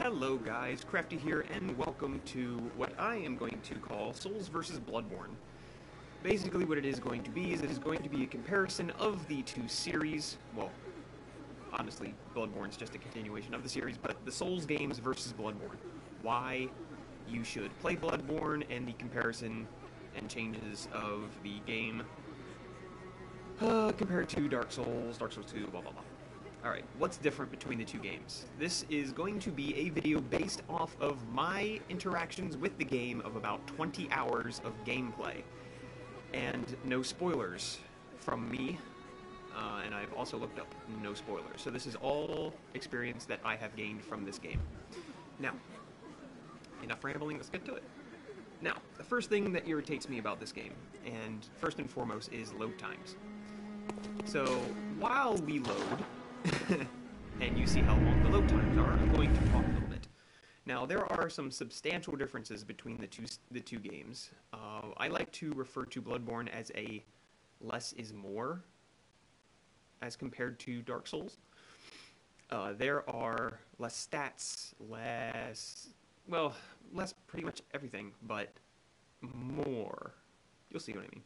Hello guys, Crafty here, and welcome to what I am going to call Souls vs. Bloodborne. Basically what it is going to be is it is going to be a comparison of the two series. Well, honestly, Bloodborne's just a continuation of the series, but the Souls games versus Bloodborne. Why you should play Bloodborne, and the comparison and changes of the game compared to Dark Souls 2, blah blah blah. Alright, what's different between the two games? This is going to be a video based off of my interactions with the game of about 20 hours of gameplay. And no spoilers from me, and I've also looked up no spoilers. So this is all experience that I have gained from this game. Now, enough rambling, let's get to it. Now, the first thing that irritates me about this game, and first and foremost, is load times. So, while we load, and you see how long the load times are, I'm going to talk a little bit. Now, there are some substantial differences between the two games. I like to refer to Bloodborne as a less is more as compared to Dark Souls. There are less stats, less pretty much everything, but more. You'll see what I mean.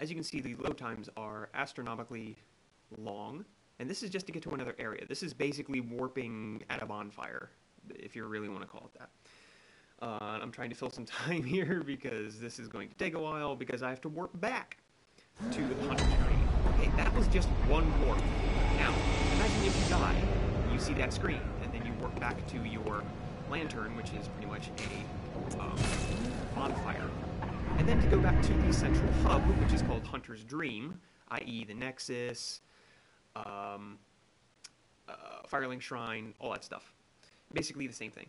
As you can see, the load times are astronomically long, and this is just to get to another area. This is basically warping at a bonfire, if you really want to call it that. I'm trying to fill some time here because this is going to take a while because I have to warp back to the Hunter's Dream. Okay, that was just one warp. Now, imagine if you die, you see that screen, and then you warp back to your lantern, which is pretty much a bonfire. And then to go back to the central hub, which is called Hunter's Dream, i.e. the Nexus, Firelink Shrine, all that stuff. Basically the same thing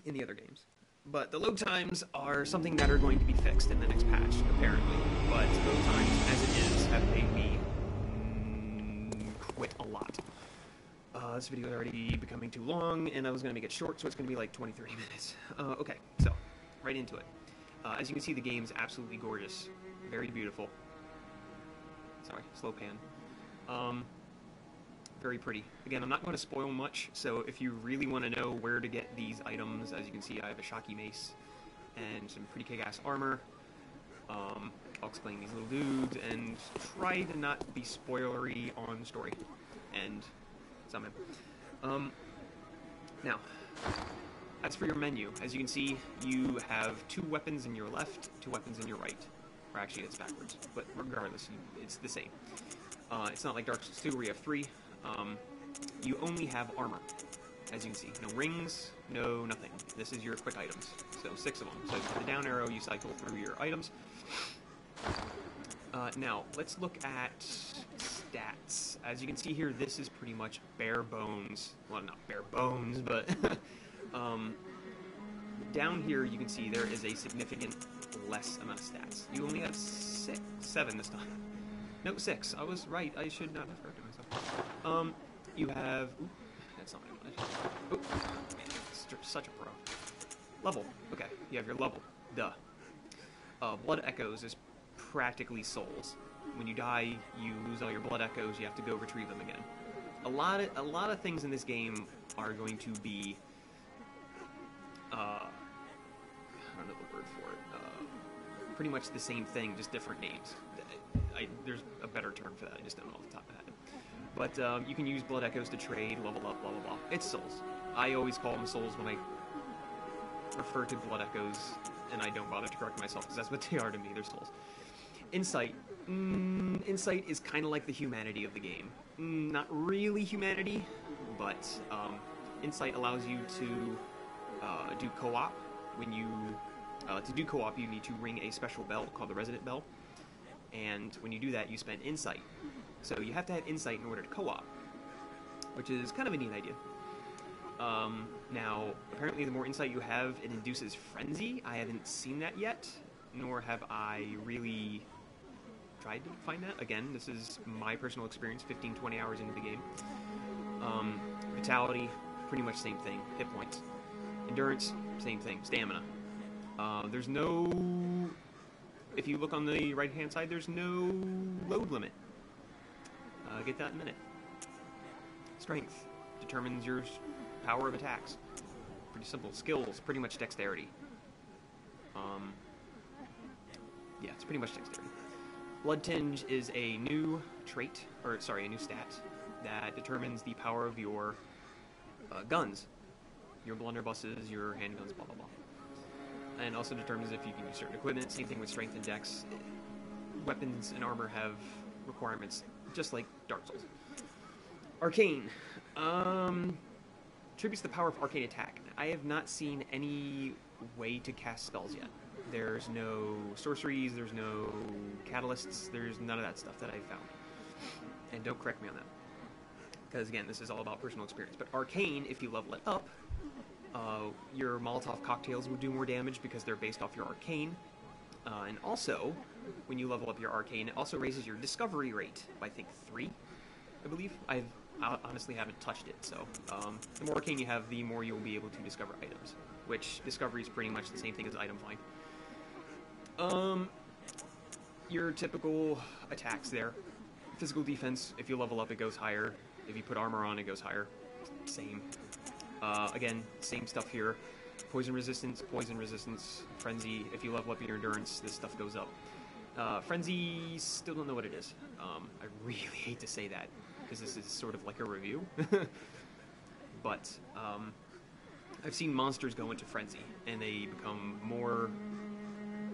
in the other games. But the load times are something that are going to be fixed in the next patch, apparently. But load times, as it is, have made me quit a lot. This video is already becoming too long, and I was going to make it short, so it's going to be like 23 minutes. Okay, so, right into it. As you can see, the game's absolutely gorgeous. Very beautiful. Sorry, slow pan. Very pretty. Again, I'm not going to spoil much, so if you really want to know where to get these items, as you can see, I have a Shocky Mace and some pretty kick-ass armor. I'll explain these little dudes and try to not be spoilery on story and summon. Now, as for your menu, as you can see, you have 2 weapons in your left, 2 weapons in your right. Or actually, it's backwards, but regardless, it's the same. It's not like Dark Souls 2 where you have 3. You only have armor, as you can see. No rings, no nothing. This is your quick items, so 6 of them. So with the down arrow, you cycle through your items. Now, let's look at stats. As you can see here, this is pretty much bare bones. Well, not bare bones, but down here you can see there is a significant less amount of stats. You only have 7 this time. No, 6. I was right. I should not have heard to myself. You have... Ooh, that's not what I wanted. Ooh, man, such a pro. Level. Okay, you have your level. Duh. Blood Echoes is practically souls. When you die, you lose all your blood echoes. You have to go retrieve them again. A lot of things in this game are going to be... I don't know the word for it. Pretty much the same thing, just different names. There's a better term for that, I just don't know off the top of my head. But you can use Blood Echoes to trade, level up, blah blah blah. It's souls. I always call them souls when I refer to Blood Echoes, and I don't bother to correct myself, because that's what they are to me, they're souls. Insight. Insight is kind of like the humanity of the game. Not really humanity, but Insight allows you to do co-op. When you to do co-op, you need to ring a special bell called the Resident Bell, and when you do that, you spend Insight. So you have to have Insight in order to co-op, which is kind of a neat idea. Now, apparently the more Insight you have, it induces Frenzy. I haven't seen that yet, nor have I really tried to find that. Again, this is my personal experience, 15-20 hours into the game. Vitality, pretty much same thing. Hit points. Endurance, same thing. Stamina. There's no... If you look on the right-hand side, there's no load limit. Get that in a minute. Strength. determines your power of attacks. Pretty simple. Skills, pretty much dexterity. Yeah, it's pretty much dexterity. Blood Tinge is a new trait, or sorry, a new stat that determines the power of your guns, your blunderbusses, your handguns, blah blah blah, and also determines if you can use certain equipment. Same thing with strength and dex. Weapons and armor have requirements, just like Dark Souls. Arcane attributes the power of arcane attack. I have not seen any way to cast spells yet. There's no sorceries, there's no catalysts, there's none of that stuff that I've found. And don't correct me on that, because again, this is all about personal experience. But Arcane, if you level it up, your Molotov cocktails will do more damage because they're based off your Arcane. And also, when you level up your Arcane, it also raises your discovery rate by, I think, 3, I believe. I honestly haven't touched it, so the more Arcane you have, the more you'll be able to discover items, which discovery is pretty much the same thing as item find. Your typical attacks there. Physical defense, if you level up, it goes higher. If you put armor on, it goes higher. Same. Again, same stuff here. Poison resistance, frenzy. If you level up your endurance, this stuff goes up. Frenzy, still don't know what it is. I really hate to say that, because this is sort of like a review. But I've seen monsters go into frenzy, and they become more,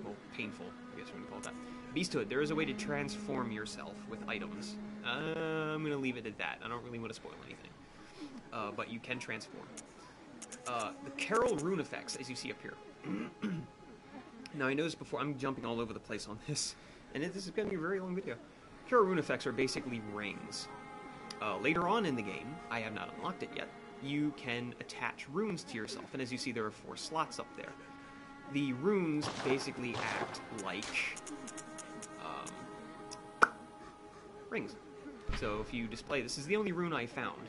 well, painful, I guess we're going to call it that. Beasthood, there is a way to transform yourself with items. I'm going to leave it at that. I don't really want to spoil anything. But you can transform. The Carol rune effects, as you see up here. Now, I noticed before, I'm jumping all over the place on this, and this is going to be a very long video. Carol rune effects are basically rings. Later on in the game, I have not unlocked it yet, you can attach runes to yourself, and as you see, there are 4 slots up there. The runes basically act like rings. So if you display, this is the only rune I found,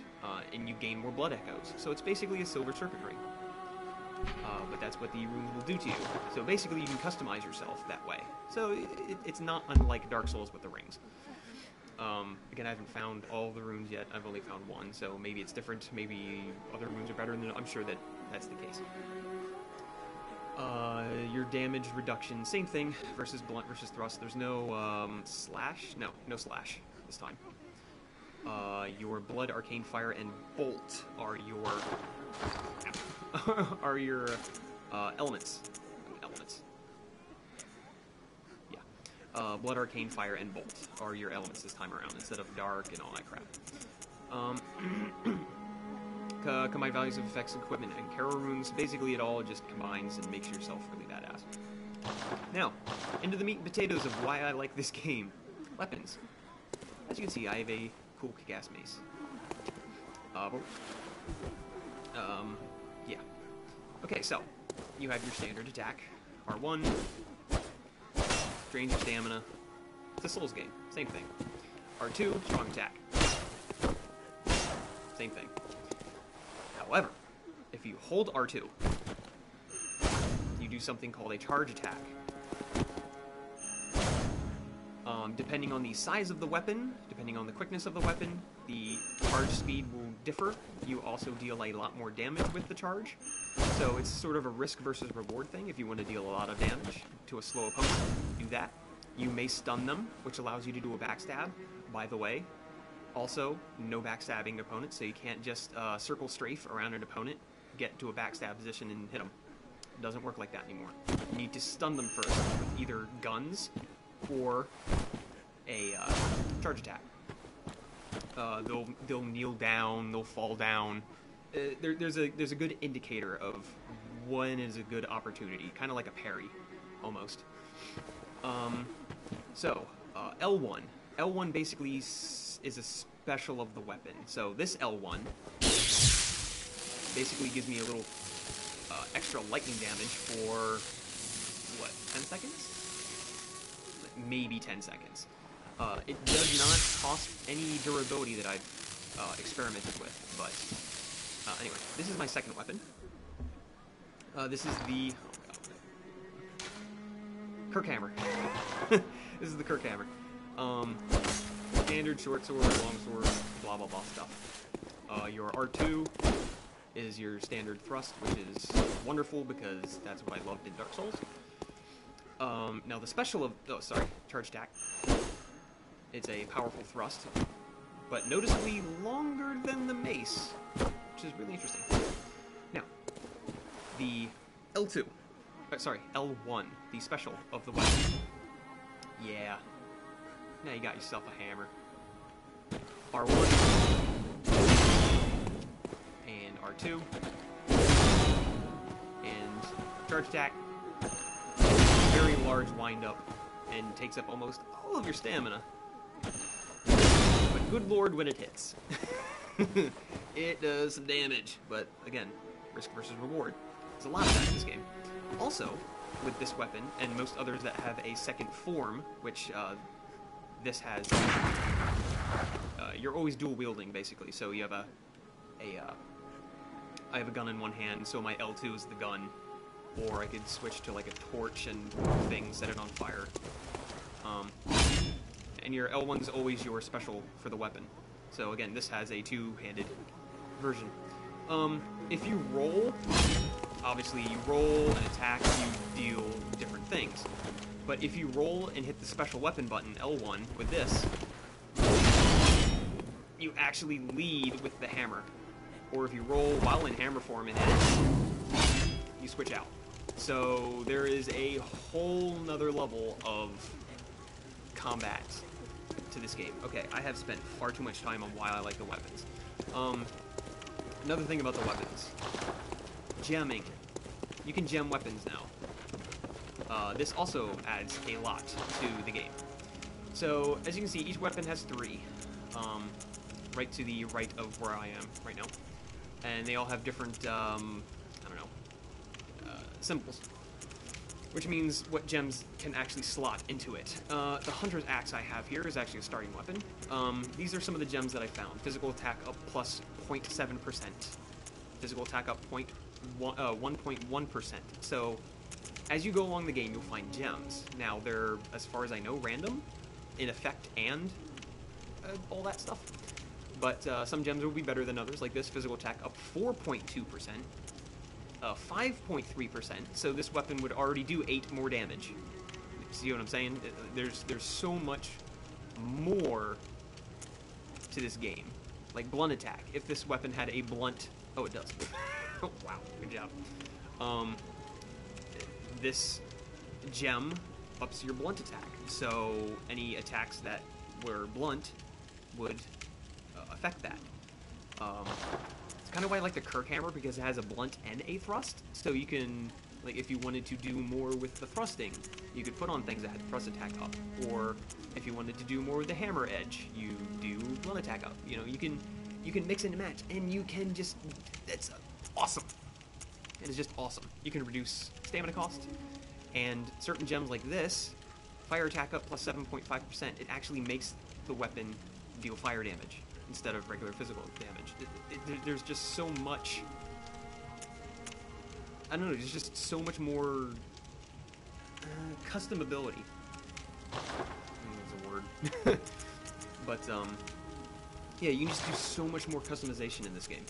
and you gain more blood echoes. So it's basically a silver circuit ring. But that's what the runes will do to you. So basically you can customize yourself that way. So it's not unlike Dark Souls with the rings. Again, I haven't found all the runes yet. I've only found 1, so maybe it's different. Maybe other runes are better, and I'm sure that that's the case. Your damage reduction, same thing, versus blunt versus thrust. There's no slash. No slash this time. Your blood, arcane fire, and bolt are your elements. Yeah. Blood, arcane fire, and bolt are your elements this time around, instead of dark and all that crap. Combine values of effects, equipment, and Carol runes. Basically, it all just combines and makes yourself really badass. Now, into the meat and potatoes of why I like this game. Weapons. As you can see, I have a cool kick-ass mace. Yeah. Okay, so, you have your standard attack. R1. Drains your stamina. It's a Souls game. Same thing. R2, strong attack. Same thing. However, if you hold R2, you do something called a charge attack. Depending on the size of the weapon, depending on the quickness of the weapon, the charge speed will differ. You also deal a lot more damage with the charge. So it's sort of a risk versus reward thing. If you want to deal a lot of damage to a slow opponent, do that. You may stun them, which allows you to do a backstab. By the way, also, no backstabbing opponents, so you can't just circle strafe around an opponent, get to a backstab position, and hit them. It doesn't work like that anymore. You need to stun them first with either guns or a charge attack. They'll kneel down, they'll fall down. There's a good indicator of when is a good opportunity, kind of like a parry, almost. L1. L1 basically is a special of the weapon. So this L1 basically gives me a little extra lightning damage for, what, 10 seconds? Maybe 10 seconds. It does not cost any durability that I've experimented with, but anyway, this is my second weapon. This is the Kirk Hammer. This is the Kirk Hammer. Standard short sword, long sword, blah blah blah stuff. Your R2 is your standard thrust, which is wonderful because that's what I loved in Dark Souls. Now the special of... Oh, sorry. Charge attack. It's a powerful thrust, but noticeably longer than the mace, which is really interesting. Now, the L2... sorry, L1, the special of the weapon. Yeah. Now you got yourself a hammer. R1. And R2. And charge attack. Very large wind-up, and takes up almost all of your stamina. But good lord when it hits. It does some damage, but again, risk versus reward. There's a lot of that in this game. Also, with this weapon, and most others that have a second form, which this has, you're always dual wielding basically. So you have I have a gun in one hand, so my L2 is the gun, or I could switch to like a torch and thing, set it on fire. And your L1 is always your special for the weapon. So again, this has a two-handed version. If you roll, obviously you roll and attack, you deal different things. But if you roll and hit the special weapon button, L1, with this, you actually lead with the hammer. Or if you roll while in hammer form and hit it, you switch out. So there is a whole nother level of combat to this game. Okay, I have spent far too much time on why I like the weapons. Another thing about the weapons. Gemming. You can gem weapons now. This also adds a lot to the game. So, as you can see, each weapon has 3. Right to the right of where I am right now. And they all have different, I don't know, symbols. Which means what gems can actually slot into it. The Hunter's Axe I have here is actually a starting weapon. These are some of the gems that I found. Physical attack up plus 0.7%. Physical attack up 1.1%. So, as you go along the game, you'll find gems. Now, they're, as far as I know, random in effect and all that stuff. But some gems will be better than others, like this physical attack up 4.2%. 5.3%, so this weapon would already do 8 more damage. See what I'm saying? There's so much more to this game. Like blunt attack. If this weapon had a blunt... Oh, it does. Oh, wow, good job. This gem ups your blunt attack, so any attacks that were blunt would affect that. It's kind of why I like the Kirk hammer, because it has a blunt and a thrust, so you can, like, if you wanted to do more with the thrusting, you could put on things that had thrust attack up, or if you wanted to do more with the hammer edge, you do blunt attack up. You know, you can mix and match, and you can just, it's awesome. It is just awesome. You can reduce stamina cost, and certain gems like this, fire attack up plus 7.5%, it actually makes the weapon deal fire damage instead of regular physical damage. There's just so much... I don't know, there's just so much more customability. That's a word. But, yeah, you can just do so much more customization in this game.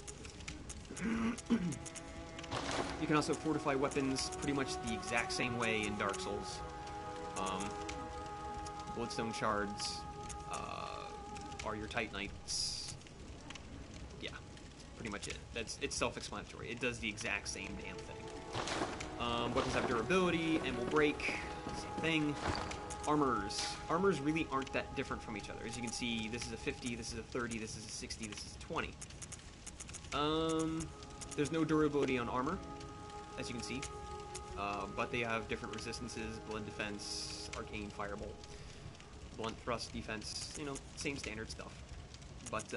You can also fortify weapons pretty much the exact same way in Dark Souls. Bloodstone shards are your Titanites. Yeah, pretty much it. It's self-explanatory. It does the exact same damn thing. Weapons have durability and will break. Same thing. Armors really aren't that different from each other. As you can see, this is a 50, this is a 30, this is a 60, this is a 20. There's no durability on armor, as you can see, but they have different resistances: blood defense, arcane firebolt, blunt thrust defense, you know, same standard stuff. But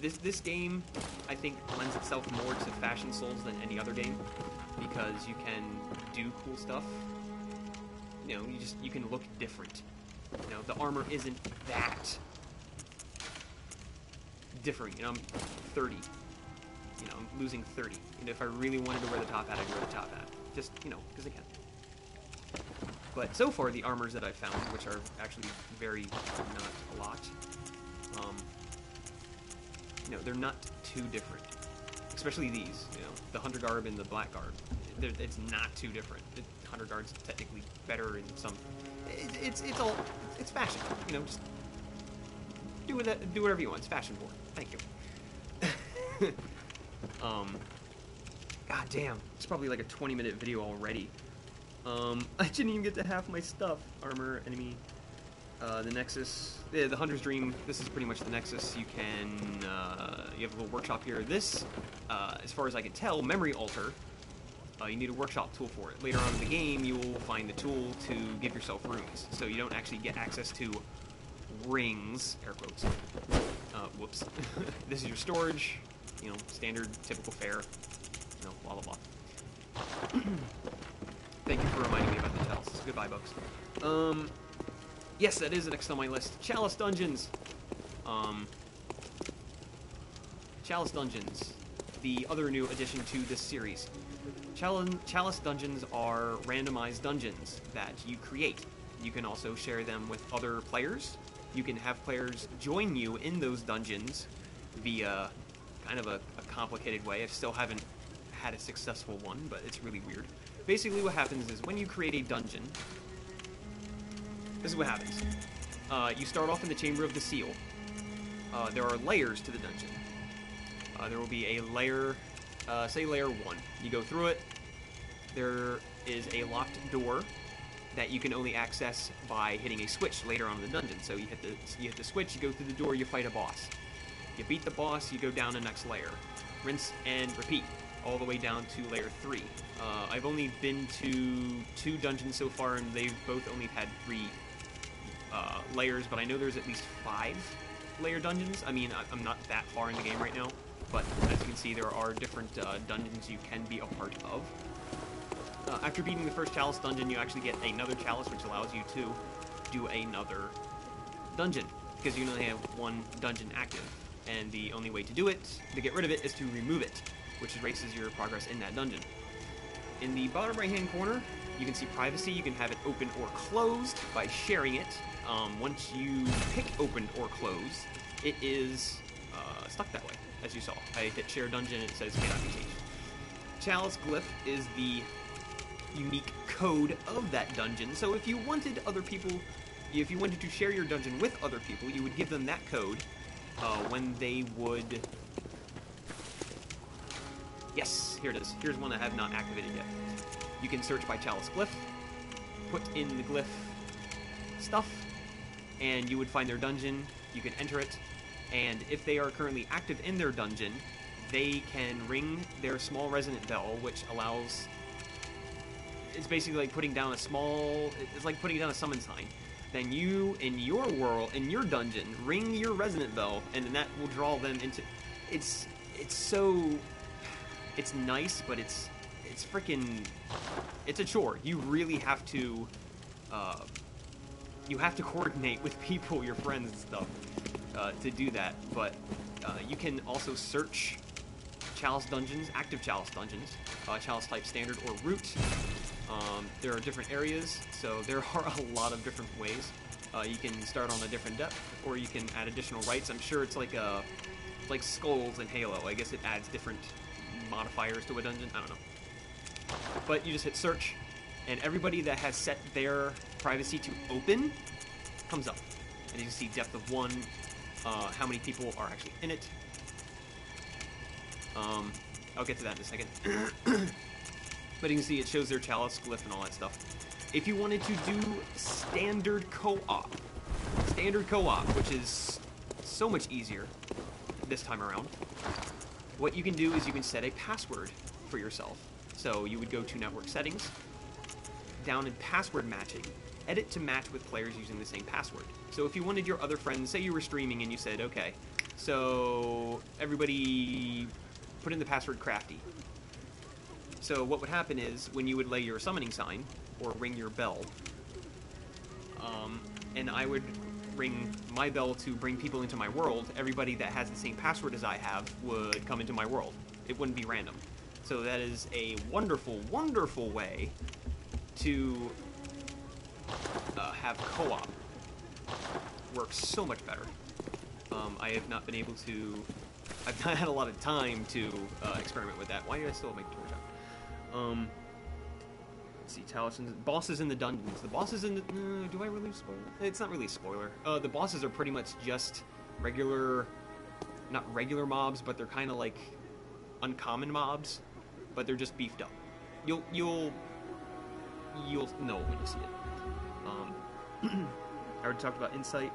this game, I think, lends itself more to Fashion Souls than any other game, because you can do cool stuff. You know, you can look different. You know, the armor isn't that different. You know, I'm 30. You know, I'm losing 30. You know, if I really wanted to wear the top hat, I'd wear the top hat. Just, you know, because I can. But so far, the armors that I've found, which are actually not a lot, they're not too different. Especially these, the hunter garb and the black garb. It's not too different. The hunter guard's technically better in some. It's fashion. Just do whatever you want. It's fashion board. Thank you. God damn, it's probably like a 20-minute video already. I didn't even get to half my stuff. Armor, enemy, the Nexus, the Hunter's Dream. This is pretty much the Nexus. You have a little workshop here. This, as far as I can tell, Memory Altar. You need a workshop tool for it. Later on in the game, you will find the tool to give yourself runes. So you don't actually get access to rings, air quotes. Whoops. This is your storage, standard, typical fare, blah, blah, blah. Thank you for reminding me about the chalices. Goodbye, bugs. Yes, that is next on my list. Chalice Dungeons. Chalice Dungeons, the other new addition to this series. Chalice Dungeons are randomized dungeons that you create. You can also share them with other players. You can have players join you in those dungeons via kind of a complicated way. I still haven't had a successful one, but it's really weird. Basically what happens is when you create a dungeon, this is what happens. You start off in the Chamber of the Seal. There are layers to the dungeon. There will be a layer, say layer 1. You go through it. There is a locked door that you can only access by hitting a switch later on in the dungeon. So you hit the switch, you go through the door, you fight a boss. You beat the boss, you go down the next layer. Rinse and repeat, all the way down to layer 3. I've only been to 2 dungeons so far, and they've both only had 3 layers, but I know there's at least 5 layer dungeons. I mean, I'm not that far in the game right now, but as you can see, there are different dungeons you can be a part of. After beating the first Chalice dungeon, you actually get another Chalice, which allows you to do another dungeon, because you only have 1 dungeon active, and the only way to do it, to get rid of it, is to remove it, which erases your progress in that dungeon. In the bottom right-hand corner, you can see privacy. You can have it open or closed by sharing it. Once you pick open or closed, it is stuck that way, as you saw. I hit share dungeon, and it says cannot be changed. Chalice glyph is the unique code of that dungeon, so if you wanted to share your dungeon with other people, you would give them that code when they would... Yes, here it is. Here's one I have not activated yet. You can search by Chalice glyph, put in the glyph stuff, and you would find their dungeon. You can enter it, and if they are currently active in their dungeon, they can ring their small resonant bell, which allows... It's basically like putting down it's like putting down a summon sign. Then you, in your world, in your dungeon, ring your resonant bell, and then that will draw them into... It's nice, but it's freaking... It's a chore. You really have to... you have to coordinate with people, your friends and stuff, to do that. But you can also search Chalice dungeons, active Chalice dungeons, Chalice type standard or root. There are different areas, so there are a lot of different ways. You can start on a different depth, or you can add additional rights. I'm sure it's like skulls in Halo. I guess it adds different modifiers to a dungeon. I don't know. But you just hit search, and everybody that has set their privacy to open comes up. And you can see depth of 1, how many people are actually in it. I'll get to that in a second. But you can see it shows their Chalice glyph and all that stuff. If you wanted to do standard co-op, which is so much easier this time around, what you can do is you can set a password for yourself. So you would go to network settings, down in password matching, edit to match with players using the same password. So if you wanted your other friends, say you were streaming and you said, okay, so everybody put in the password Crafty. So what would happen is, when you would lay your summoning sign, or ring your bell, and I would ring my bell to bring people into my world, everybody that has the same password as I have would come into my world. It wouldn't be random. So that is a wonderful, wonderful way to have co-op. Works so much better. I have not been able to I've not had a lot of time to experiment with that. Why did I still make a torch out? Let's see, talismans, bosses in the dungeons. The bosses in the... do I really spoil it? It's not really a spoiler. The bosses are pretty much just regular... Not regular mobs, but they're kind of like uncommon mobs, but they're just beefed up. You'll know when you see it. I already talked about Insight.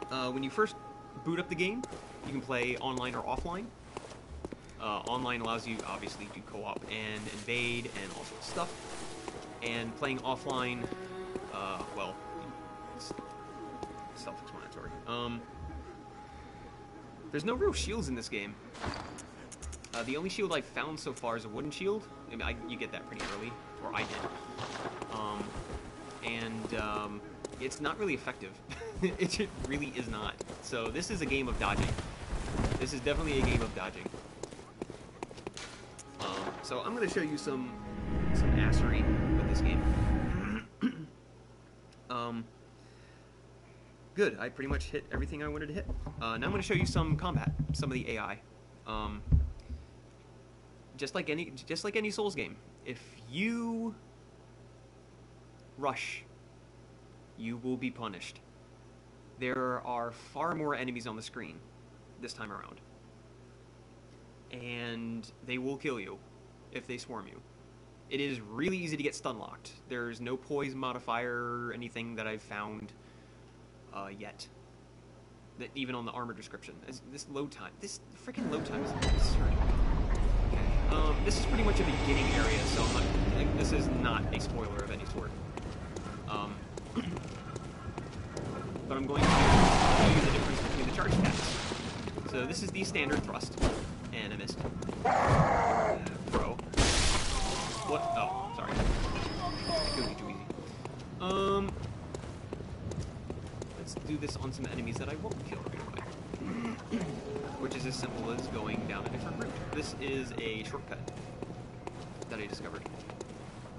When you first boot up the game, you can play online or offline. Online allows you, obviously, to co-op and invade and all sorts of stuff. And playing offline, well, it's self-explanatory. There's no real shields in this game. The only shield I've found so far is a wooden shield. I mean, you get that pretty early, or I did. It's not really effective. It really is not. So this is a game of dodging. This is definitely a game of dodging. So I'm going to show you some assery with this game. Good. I pretty much hit everything I wanted to hit. Now I'm going to show you some combat, some of the AI. Just like any Souls game, if you rush, you will be punished. There are far more enemies on the screen this time around, and they will kill you if they swarm you. It is really easy to get stun locked. There's no poise modifier or anything that I've found yet. That even on the armor description, this load time, this freaking load time is absurd. Okay. This is pretty much a beginning area, so I'm not, like, this is not a spoiler of any sort. But I'm going to show you the difference between the charge attacks. So this is the standard thrust, and I missed. Bro. What? Oh, sorry. That could be too easy. Let's do this on some enemies that I won't kill right away. Which is as simple as going down a different route. This is a shortcut that I discovered.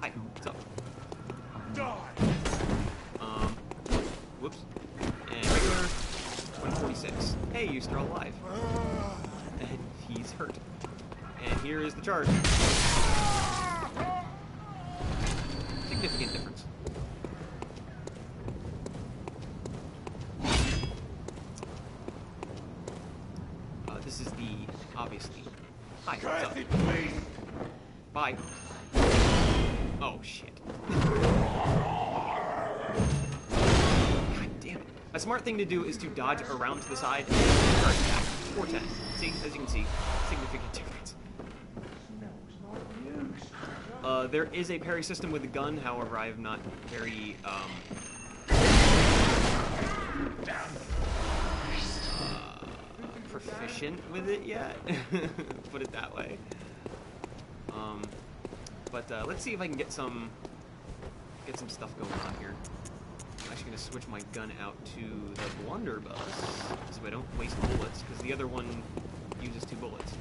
Hi, what's up? Die! Whoops. And regular 146. Hey, you're still alive. And he's hurt. And here is the charge. Significant difference. This is the, obviously. Hi, what's up? Bye. Oh, shit. God damn it. A smart thing to do is to dodge around to the side and charge back. 410. See, as you can see, significant difference. There is a parry system with the gun, however, I have not very, proficient with it yet. Put it that way. Let's see if I can get some stuff going on here. I'm actually going to switch my gun out to the blunderbuss so I don't waste bullets, because the other one uses 2 bullets.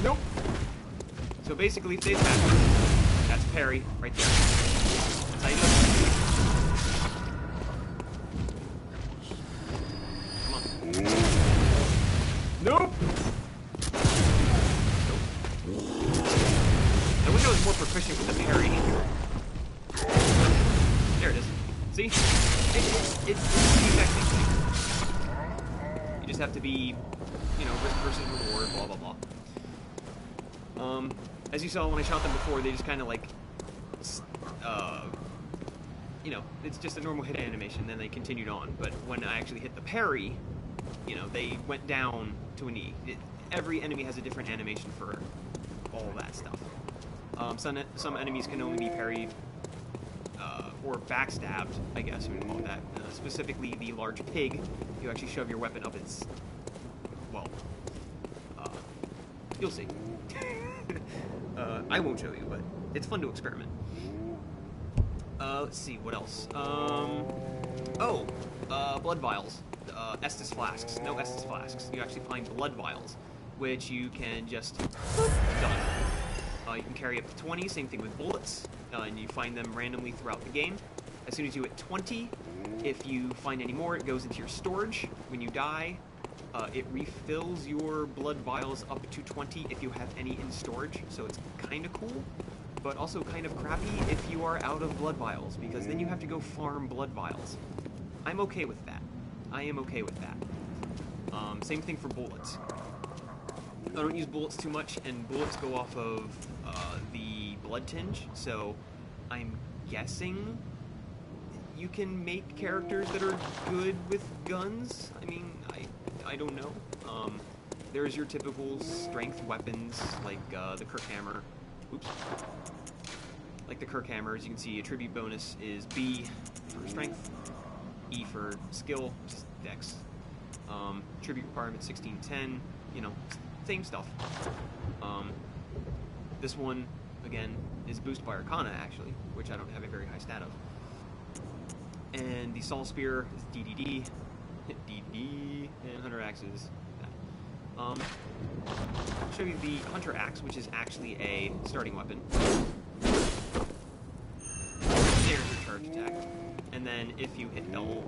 Nope. So basically, if they attack, that's parry right there. That's how you do it. Come on. Nope. I wish I was more proficient with the parry. There it is. See? It's the exact same thing. You just have to be, you know, risk versus reward, blah, blah, blah. As you saw when I shot them before, they just kind of like, you know, it's just a normal hit animation, then they continued on. But when I actually hit the parry, you know, they went down to a knee. Every enemy has a different animation for all that stuff. Some enemies can only be parried, or backstabbed, I guess you would call it that. Specifically, the large pig, you actually shove your weapon up its, well, you'll see. I won't show you, but it's fun to experiment. Let's see, what else? Blood vials. Estus flasks. No Estus flasks. You actually find blood vials, which you can just... done. You can carry up to 20, same thing with bullets, and you find them randomly throughout the game. As soon as you hit 20, If you find any more, it goes into your storage. When you die, it refills your blood vials up to 20 if you have any in storage, so it's kind of cool, but also kind of crappy if you are out of blood vials, because then you have to go farm blood vials. I'm okay with that. I am okay with that. Same thing for bullets. I don't use bullets too much, and bullets go off of the blood tinge, so I'm guessing you can make characters that are good with guns. I mean, I don't know. There's your typical strength weapons, like the Kirk Hammer. Oops. Like the Kirk Hammer, as you can see, attribute bonus is B for strength, E for skill, just dex. Tribute requirement 1610, you know, same stuff. This one, again, is boosted by Arcana, actually, which I don't have a very high stat of. And the Soul Spear is DDD, DD, and Hunter Axe is that. I'll show you the Hunter Axe, which is actually a starting weapon. There's your charge attack. And then if you hit L1,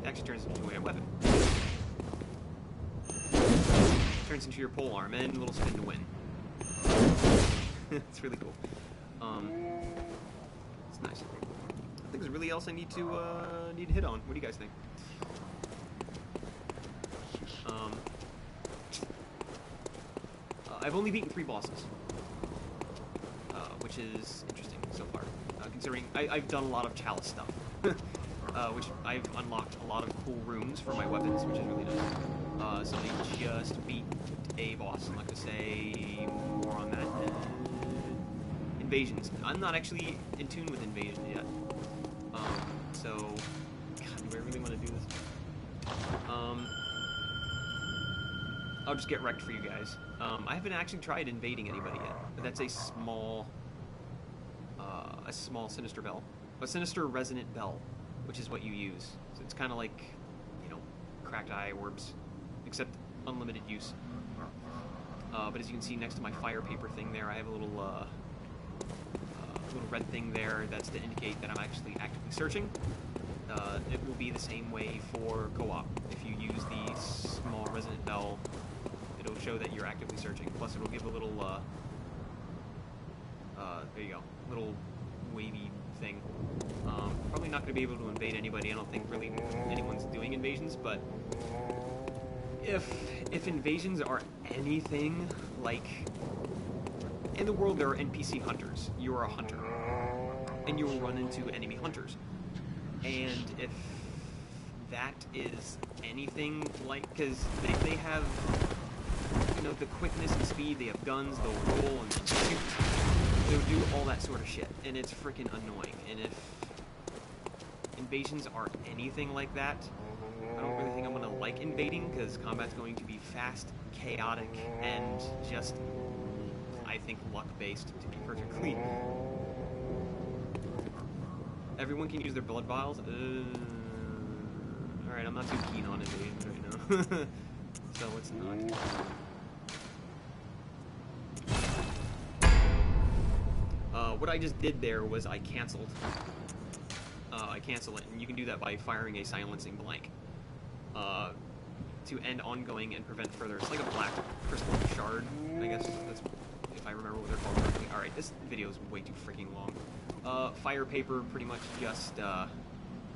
it actually turns into a weapon. Turns into your polearm, and a little spin to win. It's really cool. It's nice. I think there's really else I need to hit on. What do you guys think? I've only beaten 3 bosses, which is interesting so far, considering I've done a lot of chalice stuff, which I've unlocked a lot of cool rooms for my weapons, which is really nice. So they just beat a boss. I'm not going to say more on that. Invasions. I'm not actually in tune with Invasion yet. So, God, do I really want to do this? I'll just get wrecked for you guys. I haven't actually tried invading anybody yet, but that's a small sinister bell. A sinister resonant bell, which is what you use. So it's kind of like, you know, cracked eye orbs, except unlimited use. But as you can see next to my fire paper thing there, I have a little red thing there. That's to indicate that I'm actually actively searching. It will be the same way for co-op. If you use the small resonant bell, it'll show that you're actively searching. Plus, it'll give a little, there you go, little wavy thing. Probably not going to be able to invade anybody. I don't think really anyone's doing invasions, but if invasions are anything like, in the world there are NPC hunters. You're a hunter, and you will run into enemy hunters. And if that is anything like, because they have, you know, the quickness and speed, they have guns, they'll roll and shoot, they'll do all that sort of shit, and it's freaking annoying. And if invasions are anything like that, I don't really think I'm going to like invading, because combat's going to be fast, chaotic, and just, I think, luck-based, to be perfectly. Everyone can use their blood vials. Alright, I'm not too keen on invasions right now. So let's not. What I just did there was I canceled. I cancel it, and you can do that by firing a silencing blank. To end ongoing and prevent further. It's like a black crystal shard, I guess. That's if I remember what they're called correctly. Alright, this video is way too freaking long. Fire paper pretty much just, I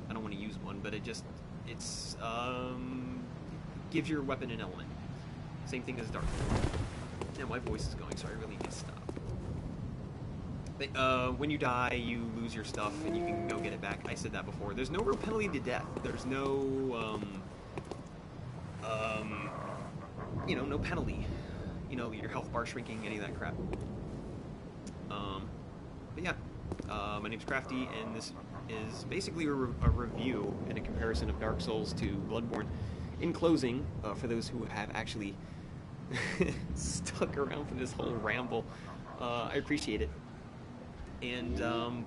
don't want to use one, but it's, gives your weapon an element. Same thing as dark. Now my voice is going, so I really need to stop. When you die, you lose your stuff, and you can go get it back. I said that before. There's no real penalty to death. There's no, you know, no penalty. You know, your health bar shrinking, any of that crap. But yeah, my name's Crafty, and this is basically a review and a comparison of Dark Souls to Bloodborne. In closing, for those who have actually stuck around for this whole ramble, I appreciate it. And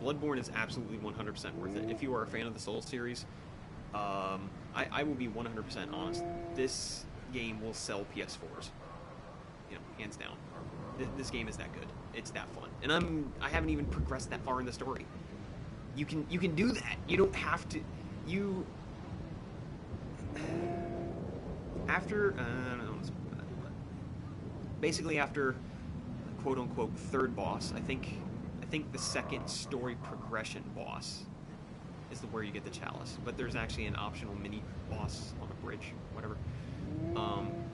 Bloodborne is absolutely 100% worth it. If you are a fan of the Souls series, I will be 100% honest. This game will sell PS4s. You know, hands down. This game is that good. It's that fun. And I haven't even progressed that far in the story. You can do that. You don't have to. you after I don't know, basically after the quote-unquote third boss, I think the second story progression boss is where you get the chalice. But there's actually an optional mini boss on a bridge, whatever.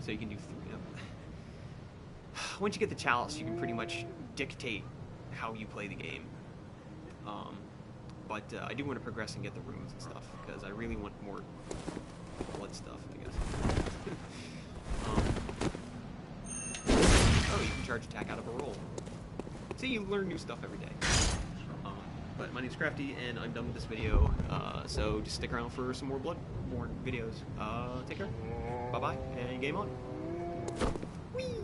So you can do. Once you get the chalice, you can pretty much dictate how you play the game. But I do want to progress and get the runes and stuff because I really want more blood stuff, I guess. Oh, you can charge attack out of a roll. See, you learn new stuff every day. But my name's Crafty, and I'm done with this video, so just stick around for some more Bloodborne videos. Take care, bye-bye, and game on. Whee!